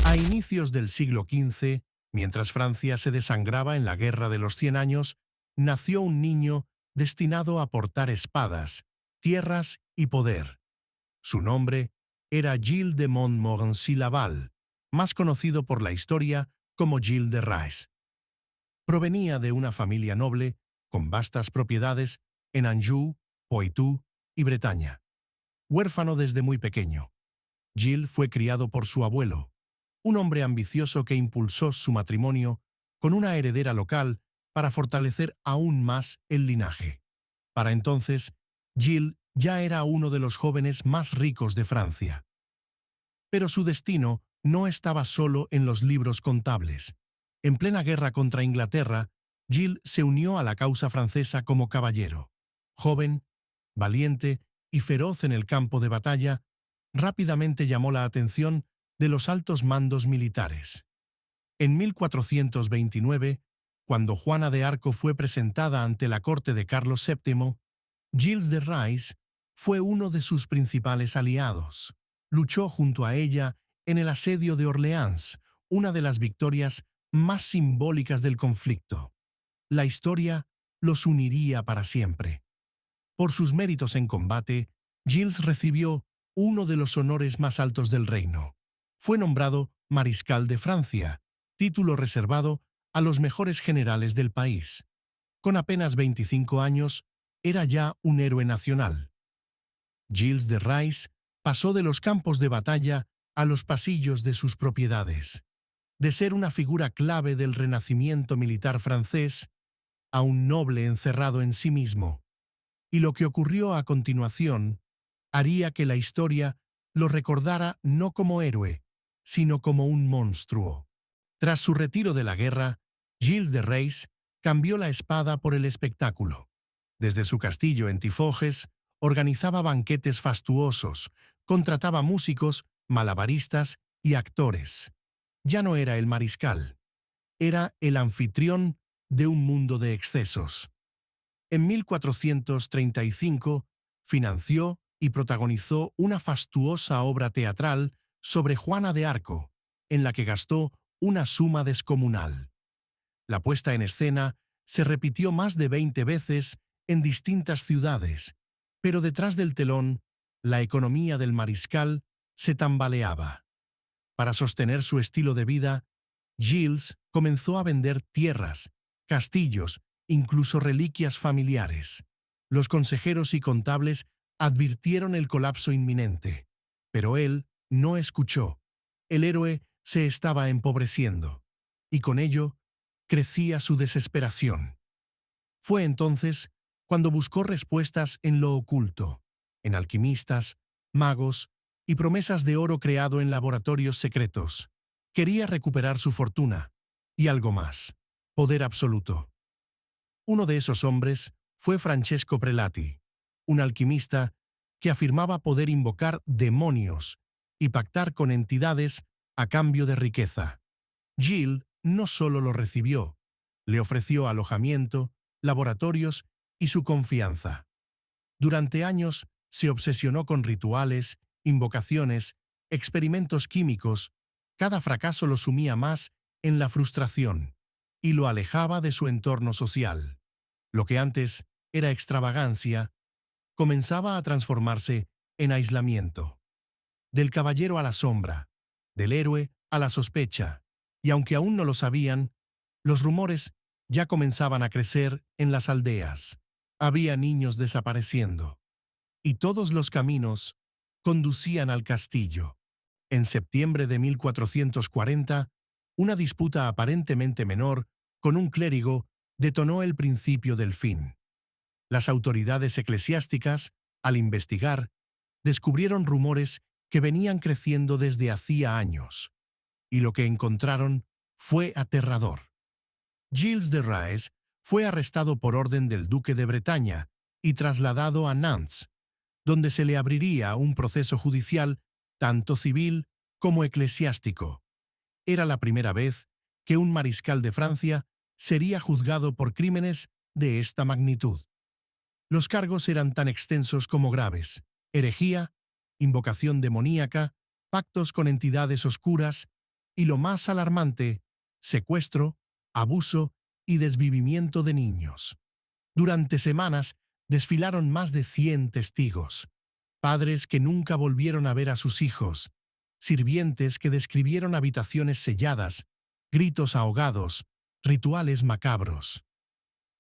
A inicios del siglo XV, mientras Francia se desangraba en la Guerra de los 100 Años, nació un niño destinado a portar espadas, tierras y poder. Su nombre era Gilles de Montmorency-Laval, más conocido por la historia como Gilles de Rais. Provenía de una familia noble con vastas propiedades en Anjou, Poitou y Bretaña. Huérfano desde muy pequeño, Gilles fue criado por su abuelo, un hombre ambicioso que impulsó su matrimonio con una heredera local para fortalecer aún más el linaje. Para entonces, Gilles ya era uno de los jóvenes más ricos de Francia. Pero su destino no estaba solo en los libros contables. En plena guerra contra Inglaterra, Gilles se unió a la causa francesa como caballero. Joven, valiente y feroz en el campo de batalla, rápidamente llamó la atención de los altos mandos militares. En 1429, cuando Juana de Arco fue presentada ante la corte de Carlos VII, Gilles de Rais fue uno de sus principales aliados. Luchó junto a ella en el asedio de Orleans, una de las victorias más simbólicas del conflicto. La historia los uniría para siempre. Por sus méritos en combate, Gilles recibió uno de los honores más altos del reino. Fue nombrado Mariscal de Francia, título reservado a los mejores generales del país. Con apenas 25 años, era ya un héroe nacional. Gilles de Rais pasó de los campos de batalla a los pasillos de sus propiedades. De ser una figura clave del renacimiento militar francés, a un noble encerrado en sí mismo. Y lo que ocurrió a continuación haría que la historia lo recordara no como héroe, sino como un monstruo. Tras su retiro de la guerra, Gilles de Rais cambió la espada por el espectáculo. Desde su castillo en Tifoges, organizaba banquetes fastuosos, contrataba músicos, malabaristas y actores. Ya no era el mariscal, era el anfitrión de un mundo de excesos. En 1435 financió y protagonizó una fastuosa obra teatral sobre Juana de Arco, en la que gastó una suma descomunal. La puesta en escena se repitió más de 20 veces en distintas ciudades, pero detrás del telón, la economía del mariscal se tambaleaba. Para sostener su estilo de vida, Gilles comenzó a vender tierras, castillos, incluso reliquias familiares. Los consejeros y contables advirtieron el colapso inminente, pero él no escuchó. El héroe se estaba empobreciendo, y con ello crecía su desesperación. Fue entonces cuando buscó respuestas en lo oculto, en alquimistas, magos y promesas de oro creado en laboratorios secretos. Quería recuperar su fortuna, y algo más, poder absoluto. Uno de esos hombres fue Francesco Prelati, un alquimista que afirmaba poder invocar demonios y pactar con entidades a cambio de riqueza. Gilles no solo lo recibió, le ofreció alojamiento, laboratorios y su confianza. Durante años se obsesionó con rituales, invocaciones, experimentos químicos. Cada fracaso lo sumía más en la frustración y lo alejaba de su entorno social. Lo que antes era extravagancia, comenzaba a transformarse en aislamiento. Del caballero a la sombra, del héroe a la sospecha, y aunque aún no lo sabían, los rumores ya comenzaban a crecer en las aldeas. Había niños desapareciendo, y todos los caminos conducían al castillo. En septiembre de 1440, una disputa aparentemente menor con un clérigo detonó el principio del fin. Las autoridades eclesiásticas, al investigar, descubrieron rumores que venían creciendo desde hacía años, y lo que encontraron fue aterrador. Gilles de Rais fue arrestado por orden del duque de Bretaña y trasladado a Nantes, donde se le abriría un proceso judicial tanto civil como eclesiástico. Era la primera vez que un mariscal de Francia sería juzgado por crímenes de esta magnitud. Los cargos eran tan extensos como graves: herejía, invocación demoníaca, pactos con entidades oscuras Y lo más alarmante, secuestro, abuso y desvivimiento de niños. Durante semanas desfilaron más de 100 testigos, padres que nunca volvieron a ver a sus hijos, sirvientes que describieron habitaciones selladas, gritos ahogados, rituales macabros.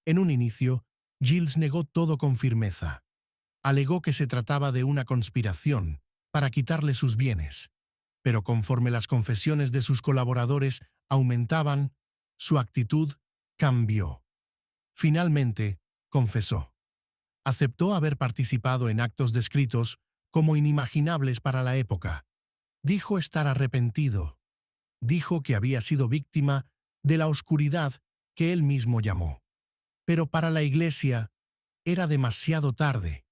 En un inicio, Giles negó todo con firmeza. Alegó que se trataba de una conspiración para quitarle sus bienes, pero conforme las confesiones de sus colaboradores aumentaban, su actitud cambió. Finalmente, confesó. Aceptó haber participado en actos descritos como inimaginables para la época. Dijo estar arrepentido. Dijo que había sido víctima de la oscuridad que él mismo llamó. Pero para la Iglesia era demasiado tarde.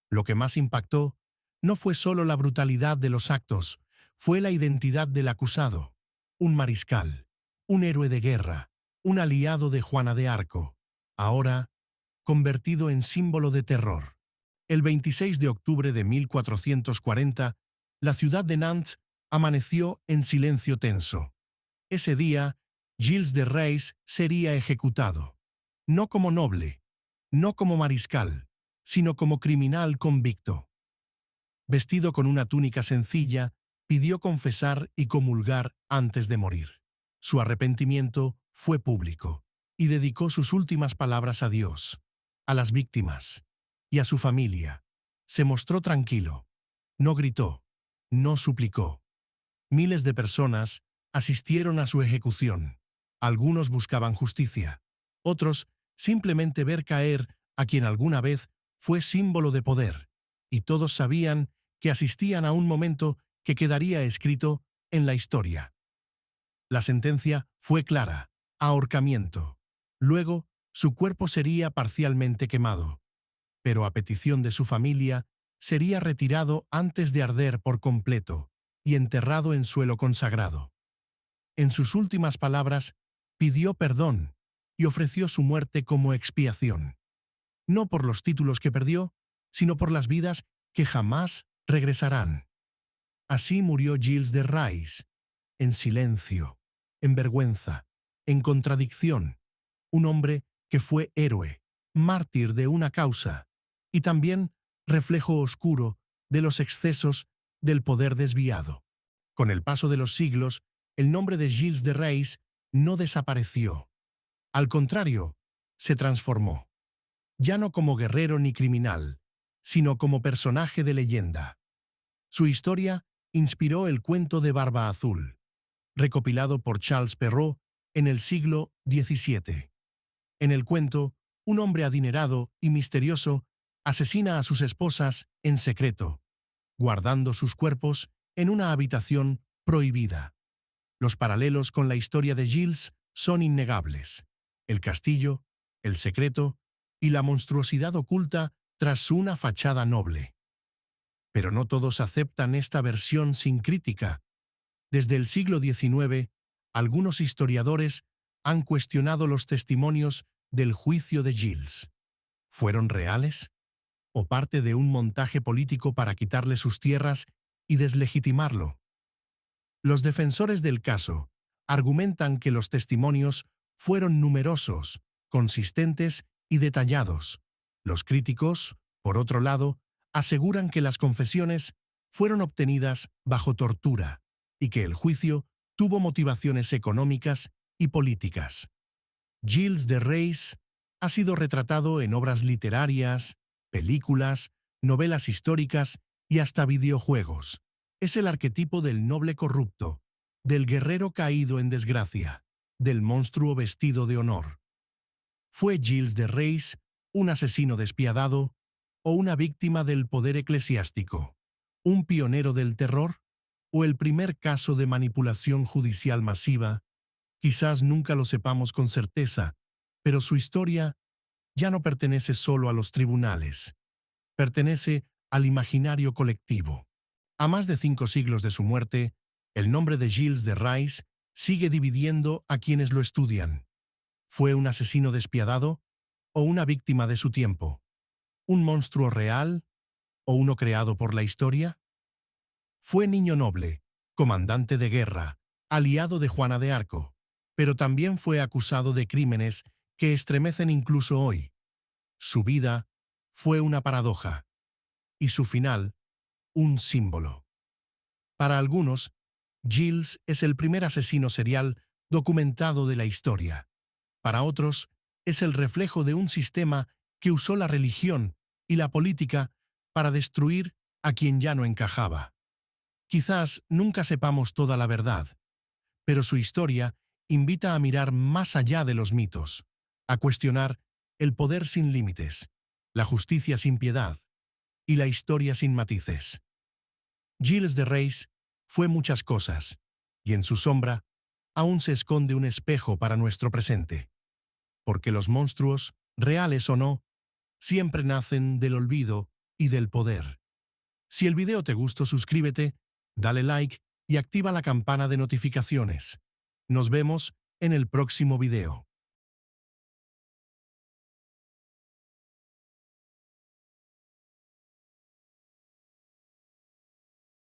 Lo que más impactó no fue solo la brutalidad de los actos, fue la identidad del acusado. Un mariscal, un héroe de guerra, un aliado de Juana de Arco, ahora convertido en símbolo de terror. El 26 de octubre de 1440, la ciudad de Nantes amaneció en silencio tenso. Ese día, Gilles de Rais sería ejecutado. No como noble, no como mariscal, sino como criminal convicto. Vestido con una túnica sencilla, pidió confesar y comulgar antes de morir. Su arrepentimiento fue público, y dedicó sus últimas palabras a Dios, a las víctimas y a su familia. Se mostró tranquilo. No gritó, no suplicó. Miles de personas asistieron a su ejecución. Algunos buscaban justicia, otros simplemente ver caer a quien alguna vez fue símbolo de poder, y todos sabían que asistían a un momento que quedaría escrito en la historia. La sentencia fue clara: ahorcamiento. Luego, su cuerpo sería parcialmente quemado, pero a petición de su familia, sería retirado antes de arder por completo y enterrado en suelo consagrado. En sus últimas palabras, pidió perdón y ofreció su muerte como expiación, no por los títulos que perdió, sino por las vidas que jamás regresarán. Así murió Gilles de Rais, en silencio, en vergüenza, en contradicción, un hombre que fue héroe, mártir de una causa, y también reflejo oscuro de los excesos del poder desviado. Con el paso de los siglos, el nombre de Gilles de Rais no desapareció. Al contrario, se transformó, ya no como guerrero ni criminal, sino como personaje de leyenda. Su historia inspiró el cuento de Barba Azul, recopilado por Charles Perrault en el siglo XVII. En el cuento, un hombre adinerado y misterioso asesina a sus esposas en secreto, guardando sus cuerpos en una habitación prohibida. Los paralelos con la historia de Gilles son innegables. El castillo, el secreto y la monstruosidad oculta tras una fachada noble. Pero no todos aceptan esta versión sin crítica. Desde el siglo XIX, algunos historiadores han cuestionado los testimonios del juicio de Gilles. ¿Fueron reales? ¿O parte de un montaje político para quitarle sus tierras y deslegitimarlo? Los defensores del caso argumentan que los testimonios fueron numerosos, consistentes y detallados. Los críticos, por otro lado, aseguran que las confesiones fueron obtenidas bajo tortura y que el juicio tuvo motivaciones económicas y políticas. Gilles de Rais ha sido retratado en obras literarias, películas, novelas históricas y hasta videojuegos. Es el arquetipo del noble corrupto, del guerrero caído en desgracia, del monstruo vestido de honor. ¿Fue Gilles de Rais un asesino despiadado o una víctima del poder eclesiástico? ¿Un pionero del terror? ¿O el primer caso de manipulación judicial masiva? Quizás nunca lo sepamos con certeza, pero su historia ya no pertenece solo a los tribunales. Pertenece al imaginario colectivo. A más de 5 siglos de su muerte, el nombre de Gilles de Rais sigue dividiendo a quienes lo estudian. ¿Fue un asesino despiadado o una víctima de su tiempo? ¿Un monstruo real o uno creado por la historia? Fue niño noble, comandante de guerra, aliado de Juana de Arco, pero también fue acusado de crímenes que estremecen incluso hoy. Su vida fue una paradoja y su final un símbolo. Para algunos, Gilles es el primer asesino serial documentado de la historia. Para otros, es el reflejo de un sistema que usó la religión y la política para destruir a quien ya no encajaba. Quizás nunca sepamos toda la verdad, pero su historia invita a mirar más allá de los mitos, a cuestionar el poder sin límites, la justicia sin piedad y la historia sin matices. Gilles de Rais fue muchas cosas, y en su sombra aún se esconde un espejo para nuestro presente. Porque los monstruos, reales o no, siempre nacen del olvido y del poder. Si el video te gustó, suscríbete, dale like y activa la campana de notificaciones. Nos vemos en el próximo video.